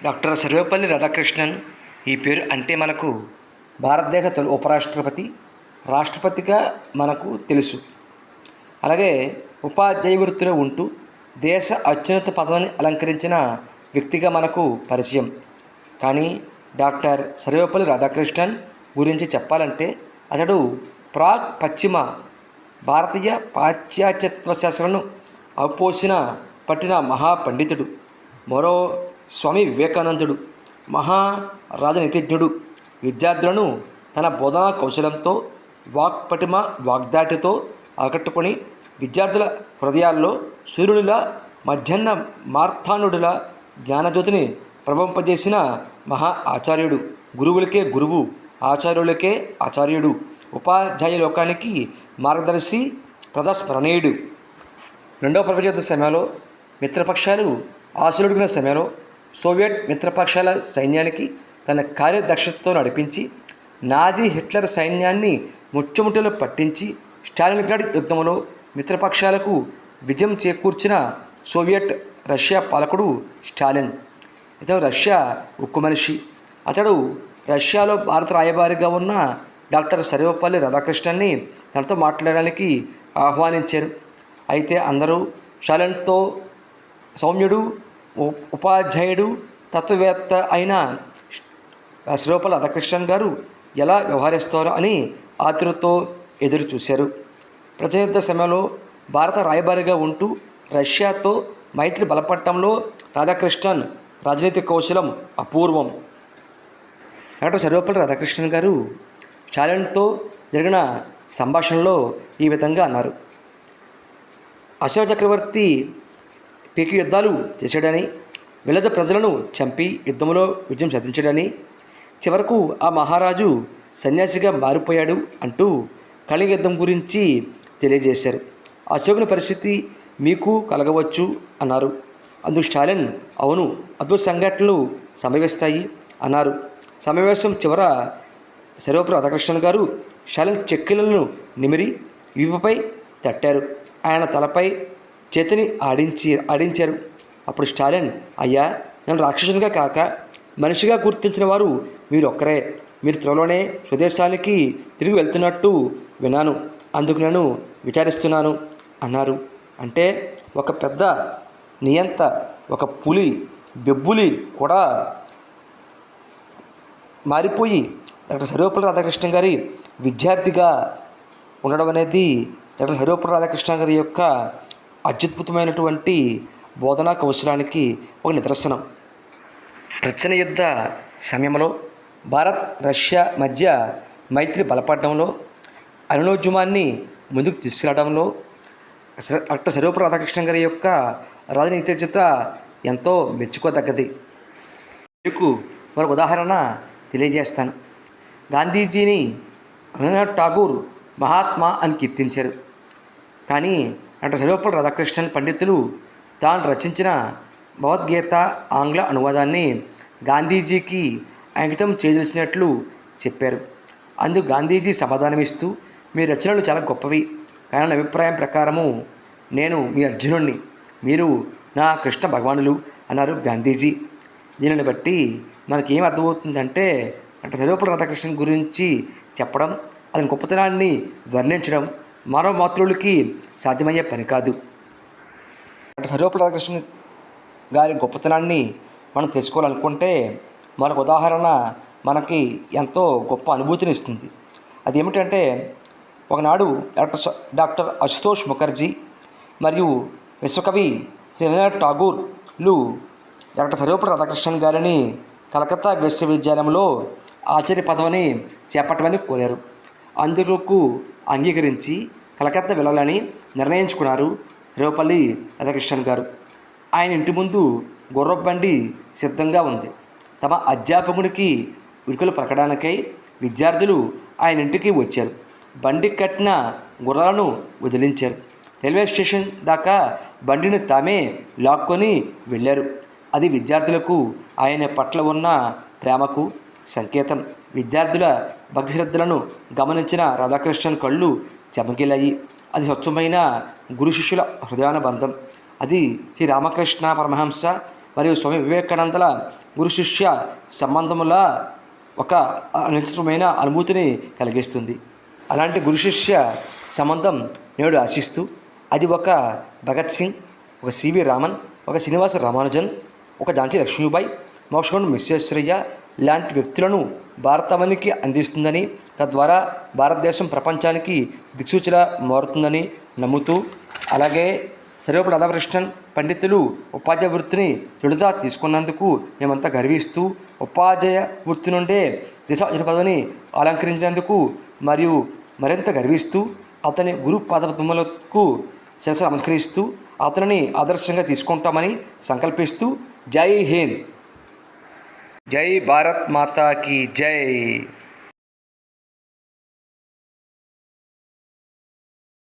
Doctor Sarvepalli Radhakrishnan ఈ పేరు అంటే మనకు భారతదేశ తొలి ఉపరాష్ట్రపతి, రాష్ట్రపతిగా మనకు తెలుసు. అలాగే ఉపాధ్యాయ వృత్తిలో ఉంటూ దేశ అత్యున్నత పదవిని అలంకరించిన వ్యక్తిగా మనకు పరిచయం. కానీ డాక్టర్ సర్వేపల్లి రాధాకృష్ణన్ గురించి చెప్పాలంటే అతడు ప్రాగ్ పశ్చిమ భారతీయ పాశ్చాత్యత్వ శాస్త్రాలను అవపోసిన పట్టిన మహాపండితుడు. మరో స్వామి వివేకానందుడు, మహా రాజనీతిజ్ఞుడు. విద్యార్థులను తన బోధనా కౌశలంతో, వాక్పటిమ, వాగ్దాటితో ఆకట్టుకొని విద్యార్థుల హృదయాల్లో సూర్యునిలా, మధ్యాహ్న మార్తాండుడిలా జ్ఞానజ్యోతిని ప్రవహింపజేసిన మహా ఆచార్యుడు. గురువులకే గురువు, ఆచార్యులకే ఆచార్యుడు. ఉపాధ్యాయ లోకానికి మార్గదర్శి, ప్రజాస్మరణీయుడు. రెండవ ప్రపంచ యుద్ధ సమయంలో మిత్రపక్షాలు ఆశలుడిగిన సమయంలో సోవియట్ మిత్రపక్షాల సైన్యానికి తన కార్యదక్షతతో నడిపించి నాజీ హిట్లర్ సైన్యాన్ని ముచ్చుముట్టలో పట్టించి స్టాలిన్గ్రాడ్ యుద్ధంలో మిత్రపక్షాలకు విజయం చేకూర్చిన సోవియట్ రష్యా పాలకుడు స్టాలిన్. ఇతను రష్యా ఉక్కు మనిషి. అతడు రష్యాలో భారత రాయబారిగా ఉన్న డాక్టర్ సర్వేపల్లి రాధాకృష్ణన్ని తనతో మాట్లాడడానికి ఆహ్వానించారు. అయితే అందరూ స్టాలిన్తో సౌమ్యుడు, ఉపాధ్యాయుడు, తత్వవేత్త అయిన సర్వేపల్లి రాధాకృష్ణన్ గారు ఎలా వ్యవహరిస్తారో అని ఆతృతతో ఎదురు చూశారు. ప్రజా యుద్ధ సమయంలో భారత రాయబారిగా ఉంటూ రష్యాతో మైత్రి బలపడటంలో రాధాకృష్ణన్ రాజనీతి కౌశలం అపూర్వం. డాక్టర్ సర్వేపల్లి రాధాకృష్ణన్ గారు స్టాలిన్తో జరిగిన సంభాషణలో ఈ విధంగా అన్నారు: అశోక చక్రవర్తి పీకి యుద్ధాలు చేశాడని, విలద ప్రజలను చంపి యుద్ధంలో విజయం సాధించాడని, చివరకు ఆ మహారాజు సన్యాసిగా మారిపోయాడు అంటూ కళింగ యుద్ధం గురించి తెలియజేశారు. అశోకుని పరిస్థితి మీకు కలగవచ్చు అన్నారు. అందుకు స్టాలిన్, అవును, అద్భుత సంఘటనలు సంభవిస్తాయి అన్నారు. సమావేశం చివర సర్వేపల్లి రాధాకృష్ణన్ గారు స్టాలిన్ చెక్కిలను నిమిరి వీపుపై తట్టారు. ఆయన తలపై చేతిని ఆడించారు. అప్పుడు స్టాలిన్, అయ్యా, నన్ను రాక్షసునిగా కాక మనిషిగా గుర్తించిన వారు మీరు ఒక్కరే. మీరు త్వరలోనే స్వదేశానికి తిరిగి వెళ్తున్నట్టు విన్నాను, అందుకు నేను విచారిస్తున్నాను అన్నారు. అంటే ఒక పెద్ద నియంత, ఒక పులి, బెబ్బులి కూడా మారిపోయి డాక్టర్ సర్వేపల్లి రాధాకృష్ణన్ గారి విద్యార్థిగా ఉండడం అనేది డాక్టర్ సర్వేపల్లి రాధాకృష్ణన్ గారి యొక్క అత్యద్భుతమైనటువంటి బోధనా కౌశలానికి ఒక నిదర్శనం. ప్రచ్ఛన్న యుద్ధ సమయంలో భారత్ రష్యా మధ్య మైత్రి బలపడడంలో, అరుణోద్యమాన్ని ముందుకు తీసుకెళ్లడంలో డాక్టర్ సర్వేపల్లి రాధాకృష్ణన్ గారి యొక్క రాజనీతిజ్ఞత ఎంతో మెచ్చుకోదగ్గది. మీకు మరొక ఉదాహరణ తెలియజేస్తాను. గాంధీజీని రవీంద్రనాథ్ ఠాగూర్ మహాత్మా అని కీర్తించారు. కానీ డాక్టర్ సర్వేపల్లి రాధాకృష్ణన్ పండితులు తాను రచించిన భగవద్గీత ఆంగ్ల అనువాదాన్ని గాంధీజీకి అంకితం చేయదలిచినట్లు చెప్పారు. అందుకు గాంధీజీ సమాధానమిస్తూ, మీ రచనలు చాలా గొప్పవి, కానీ నా అభిప్రాయం ప్రకారము నేను మీ అర్జునుడిని, మీరు నా కృష్ణ భగవానులు అన్నారు గాంధీజీ. దీనిని బట్టి మనకేం అర్థమవుతుందంటే డాక్టర్ సర్వేపల్లి రాధాకృష్ణన్ గురించి చెప్పడం, అతని గొప్పతనాన్ని వర్ణించడం మానవ మాతృలకి సాధ్యమయ్యే పని కాదు. డాక్టర్ సర్వేపల్లి రాధాకృష్ణన్ గారి గొప్పతనాన్ని మనం తెలుసుకోవాలనుకుంటే మరొక ఉదాహరణ మనకి ఎంతో గొప్ప అనుభూతిని ఇస్తుంది. అది ఏమిటంటే, ఒకనాడు డాక్టర్ అశుతోష్ ముఖర్జీ మరియు విశ్వకవి రవీంద్రనాథ్ ఠాగూర్లు డాక్టర్ సర్వేపల్లి రాధాకృష్ణన్ గారిని కలకత్తా విశ్వవిద్యాలయంలో ఆచార్య పదవిని చేపట్టమని కోరారు. అందుకు అంగీకరించి కలకత్తా వెళ్ళాలని నిర్ణయించుకున్నారు సర్వేపల్లి రాధాకృష్ణన్ గారు. ఆయన ఇంటి ముందు గుర్రపు బండి సిద్ధంగా ఉంది. తమ అధ్యాపకునికి విడుదల పలకడానికై విద్యార్థులు ఆయన ఇంటికి వచ్చారు. బండి కట్టిన గుర్రాలను వదిలించారు. రైల్వే స్టేషన్ దాకా బండిని తామే లాక్కొని వెళ్ళారు. అది విద్యార్థులకు ఆయన పట్ల ఉన్న ప్రేమకు సంకేతం. విద్యార్థుల భక్తి శ్రద్ధలను గమనించిన రాధాకృష్ణన్ కళ్ళు చెమకిలాయి. అది స్వచ్ఛమైన గురు శిష్యుల హృదయానుబంధం. అది శ్రీ రామకృష్ణ పరమహంస మరియు స్వామి వివేకానందల గురు శిష్య సంబంధముల ఒక అనిశ్చితమైన అనుభూతిని కలిగిస్తుంది. అలాంటి గురు శిష్య సంబంధం నేడు ఆశిస్తూ అది ఒక భగత్ సింగ్, ఒక సివి రామన్, ఒక శ్రీనివాస రామానుజన్, ఒక ఝాన్సీ లక్ష్మీబాయి, మోక్షగుండ విశ్వేశ్వరయ్య లాంటి వ్యక్తులను భారతావనికి అందిస్తుందని, తద్వారా భారతదేశం ప్రపంచానికి దిక్సూచిలా మారుతుందని నమ్ముతూ, అలాగే సర్వేపల్లి రాధాకృష్ణన్ పండితులు ఉపాధ్యాయ వృత్తిని దృఢత తీసుకున్నందుకు మేమంతా గర్విస్తూ, ఉపాధ్యాయ వృత్తి నుండే దేశాధిపతి పదవిని అలంకరించినందుకు మరియు మరింత గర్విస్తూ, అతని గురు పాదపద్మములకు శిరస్సు నమస్కరిస్తూ అతనిని ఆదర్శంగా తీసుకుంటామని సంకల్పిస్తూ జై హింద్, జై భారత్ మాతా కీ జై.